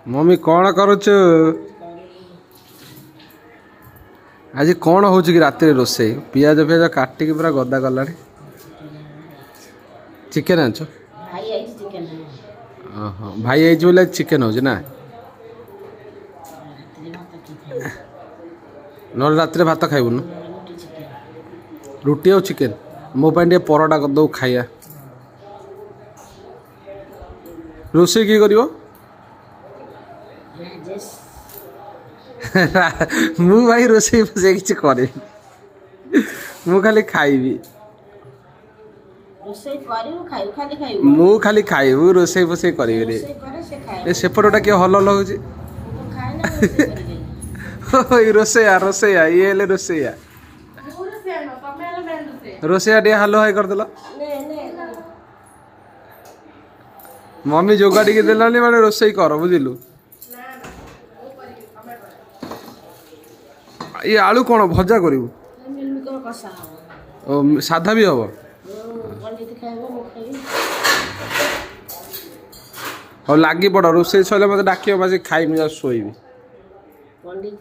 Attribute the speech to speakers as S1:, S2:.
S1: Mummy कौन करुचु आज कौन हो रात रोसे पियाज पियाज काटिकी पूरा गदा गला चिकेन आंच भाई आई बोले चिकेन हो ना न रात भात खाइबुन रुटी और चिकेन मो परोटा करदे खाइया रोसे किए कर मु भाई रोसे फसे किसी करे मु खाली खाइबी मु खाली खाइबू रोसे फसे करी सेपटा किए हल हल हो रोसैया रोसैया ये रोसैया रोसैया टे हालो हाई करदेल मम्मी जोगा टी देलानी माने रोसई कर बुझिलु ये आलू कौन भजा करू साधा भी हम हाँ लगी पड़ रोसे सर मत डाक खाइबी शोबी।